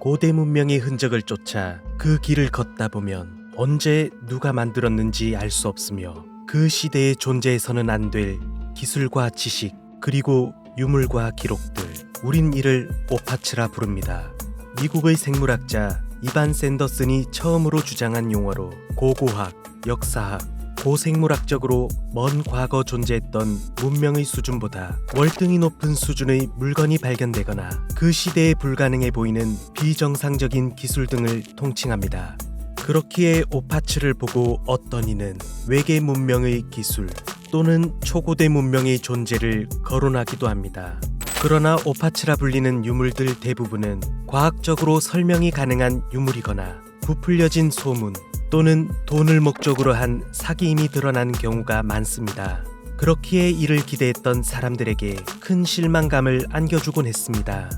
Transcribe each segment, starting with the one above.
고대 문명의 흔적을 쫓아 그 길을 걷다 보면 언제 누가 만들었는지 알 수 없으며 그 시대에 존재해서는 안 될 기술과 지식 그리고 유물과 기록들, 우린 이를 오파츠라 부릅니다. 미국의 생물학자 이반 샌더슨이 처음으로 주장한 용어로 고고학, 역사학, 고생물학적으로 먼 과거 존재했던 문명의 수준보다 월등히 높은 수준의 물건이 발견되거나 그 시대에 불가능해 보이는 비정상적인 기술 등을 통칭합니다. 그렇기에 오파츠를 보고 어떤 이는 외계 문명의 기술 또는 초고대 문명의 존재를 거론하기도 합니다. 그러나 오파츠라 불리는 유물들 대부분은 과학적으로 설명이 가능한 유물이거나 부풀려진 소문 또는 돈을 목적으로 한 사기임이 드러나는 경우가 많습니다. 그렇기에 이를 기대했던 사람들에게 큰 실망감을 안겨주곤 했습니다.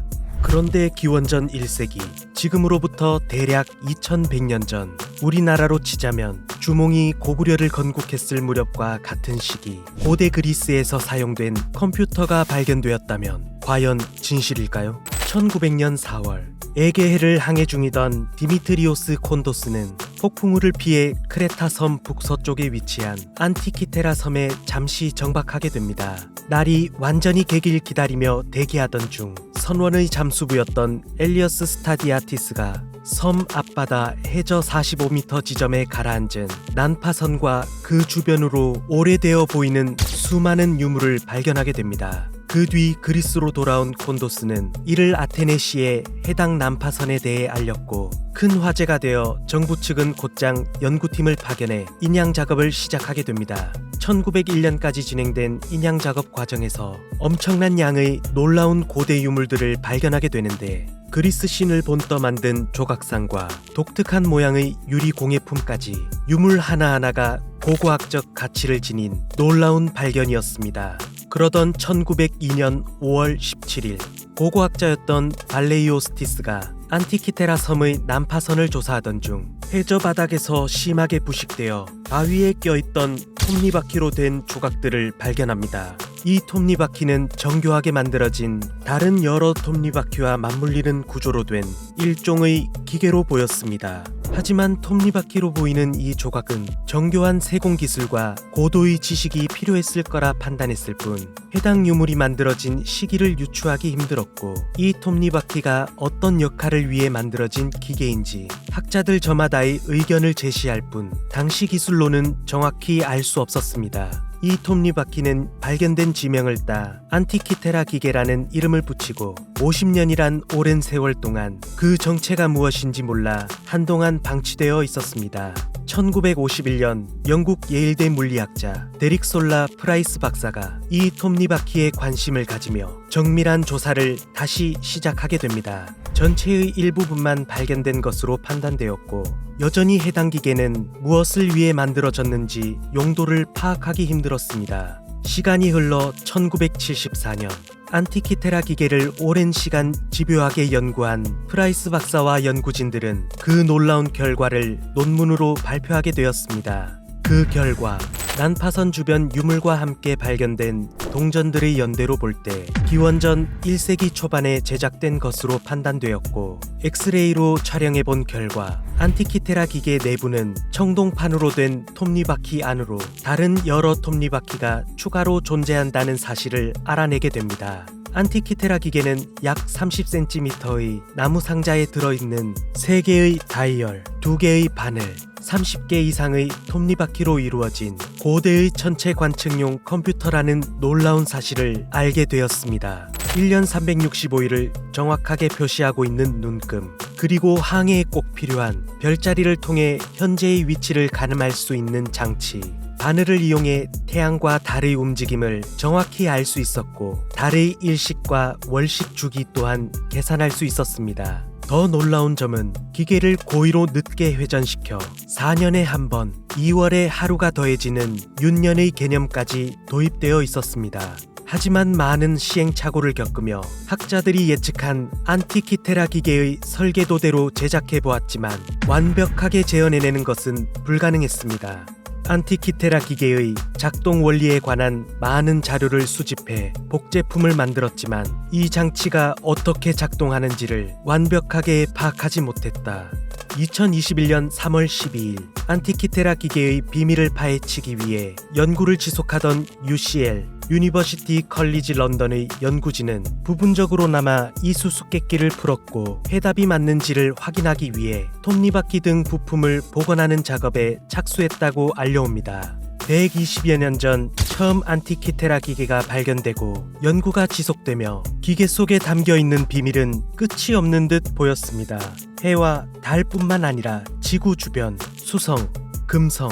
그런데 기원전 1세기, 지금으로부터 대략 2100년 전, 우리나라로 치자면 주몽이 고구려를 건국했을 무렵과 같은 시기, 고대 그리스에서 사용된 컴퓨터가 발견되었다면 과연 진실일까요? 1900년 4월, 에게해를 항해 중이던 디미트리오스 콘도스는 폭풍우를 피해 크레타 섬 북서쪽에 위치한 안티키테라 섬에 잠시 정박하게 됩니다. 날이 완전히 개길 기다리며 대기하던 중 선원의 잠수부였던 엘리어스 스타디아티스가 섬 앞바다 해저 45m 지점에 가라앉은 난파선과 그 주변으로 오래되어 보이는 수많은 유물을 발견하게 됩니다. 그 뒤 그리스로 돌아온 콘도스는 이를 아테네시에 해당 난파선에 대해 알렸고 큰 화제가 되어 정부 측은 곧장 연구팀을 파견해 인양 작업을 시작하게 됩니다. 1901년까지 진행된 인양 작업 과정에서 엄청난 양의 놀라운 고대 유물들을 발견하게 되는데 그리스 신을 본떠 만든 조각상과 독특한 모양의 유리 공예품까지 유물 하나하나가 고고학적 가치를 지닌 놀라운 발견이었습니다. 그러던 1902년 5월 17일 고고학자였던 발레이오스티스가 안티키테라 섬의 난파선을 조사하던 중 해저 바닥에서 심하게 부식되어 바위에 껴있던 톱니바퀴로 된 조각들을 발견합니다. 이 톱니바퀴는 정교하게 만들어진 다른 여러 톱니바퀴와 맞물리는 구조로 된 일종의 기계로 보였습니다. 하지만 톱니바퀴로 보이는 이 조각은 정교한 세공 기술과 고도의 지식이 필요했을 거라 판단했을 뿐 해당 유물이 만들어진 시기를 유추하기 힘들었고 이 톱니바퀴가 어떤 역할을 위해 만들어진 기계인지 학자들 저마다의 의견을 제시할 뿐 당시 기술로는 정확히 알 수 없었습니다. 이 톱니바퀴는 발견된 지명을 따 안티키테라 기계라는 이름을 붙이고 50년이란 오랜 세월 동안 그 정체가 무엇인지 몰라 한동안 방치되어 있었습니다. 1951년 영국 예일대 물리학자 데릭 솔라 프라이스 박사가 이 톱니바퀴에 관심을 가지며 정밀한 조사를 다시 시작하게 됩니다. 전체의 일부분만 발견된 것으로 판단되었고 여전히 해당 기계는 무엇을 위해 만들어졌는지 용도를 파악하기 힘들었습니다. 시간이 흘러 1974년 안티키테라 기계를 오랜 시간 집요하게 연구한 프라이스 박사와 연구진들은 그 놀라운 결과를 논문으로 발표하게 되었습니다. 그 결과 난파선 주변 유물과 함께 발견된 동전들의 연대로 볼 때 기원전 1세기 초반에 제작된 것으로 판단되었고 엑스레이로 촬영해본 결과 안티키테라 기계 내부는 청동판으로 된 톱니바퀴 안으로 다른 여러 톱니바퀴가 추가로 존재한다는 사실을 알아내게 됩니다. 안티키테라 기계는 약 30cm의 나무 상자에 들어있는 3개의 다이얼, 2개의 바늘, 30개 이상의 톱니바퀴로 이루어진 고대의 천체 관측용 컴퓨터라는 놀라운 사실을 알게 되었습니다. 1년 365일을 정확하게 표시하고 있는 눈금, 그리고 항해에 꼭 필요한 별자리를 통해 현재의 위치를 가늠할 수 있는 장치, 바늘을 이용해 태양과 달의 움직임을 정확히 알 수 있었고 달의 일식과 월식 주기 또한 계산할 수 있었습니다. 더 놀라운 점은 기계를 고의로 늦게 회전시켜 4년에 한 번 2월에 하루가 더해지는 윤년의 개념까지 도입되어 있었습니다. 하지만 많은 시행착오를 겪으며 학자들이 예측한 안티키테라 기계의 설계도대로 제작해보았지만 완벽하게 재현해내는 것은 불가능했습니다. 안티키테라 기계의 작동 원리에 관한 많은 자료를 수집해 복제품을 만들었지만 이 장치가 어떻게 작동하는지를 완벽하게 파악하지 못했다. 2021년 3월 12일 안티키테라 기계의 비밀을 파헤치기 위해 연구를 지속하던 UCL 유니버시티 컬리지 런던의 연구진은 부분적으로나마 이 수수께끼를 풀었고 해답이 맞는지를 확인하기 위해 톱니바퀴 등 부품을 복원하는 작업에 착수했다고 알려옵니다. 120여 년 전 처음 안티키테라 기계가 발견되고 연구가 지속되며 기계 속에 담겨있는 비밀은 끝이 없는 듯 보였습니다. 해와 달뿐만 아니라 지구 주변, 수성, 금성,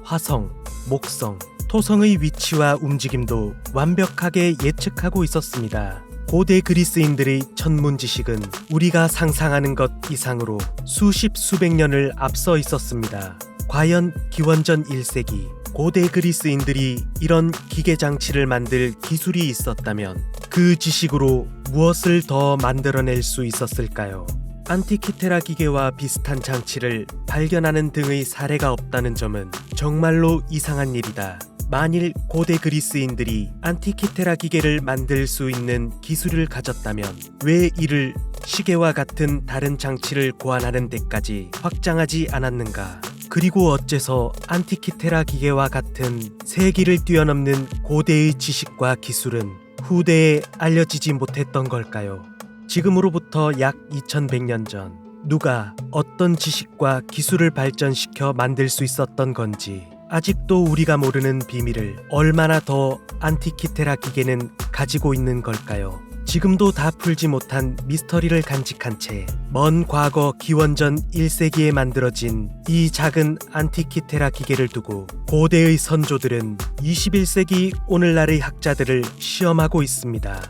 화성, 목성, 토성의 위치와 움직임도 완벽하게 예측하고 있었습니다. 고대 그리스인들의 천문 지식은 우리가 상상하는 것 이상으로 수십 수백 년을 앞서 있었습니다. 과연 기원전 1세기 고대 그리스인들이 이런 기계 장치를 만들 기술이 있었다면 그 지식으로 무엇을 더 만들어낼 수 있었을까요? 안티키테라 기계와 비슷한 장치를 발견하는 등의 사례가 없다는 점은 정말로 이상한 일이다. 만일 고대 그리스인들이 안티키테라 기계를 만들 수 있는 기술을 가졌다면 왜 이를 시계와 같은 다른 장치를 고안하는 데까지 확장하지 않았는가? 그리고 어째서 안티키테라 기계와 같은 세기를 뛰어넘는 고대의 지식과 기술은 후대에 알려지지 못했던 걸까요? 지금으로부터 약 2100년 전 누가 어떤 지식과 기술을 발전시켜 만들 수 있었던 건지 아직도 우리가 모르는 비밀을 얼마나 더 안티키테라 기계는 가지고 있는 걸까요? 지금도 다 풀지 못한 미스터리를 간직한 채 먼 과거 기원전 1세기에 만들어진 이 작은 안티키테라 기계를 두고 고대의 선조들은 21세기 오늘날의 학자들을 시험하고 있습니다.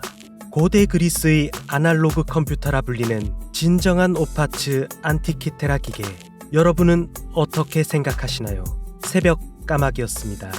고대 그리스의 아날로그 컴퓨터라 불리는 진정한 오파츠 안티키테라 기계, 여러분은 어떻게 생각하시나요? 새벽 까마귀였습니다.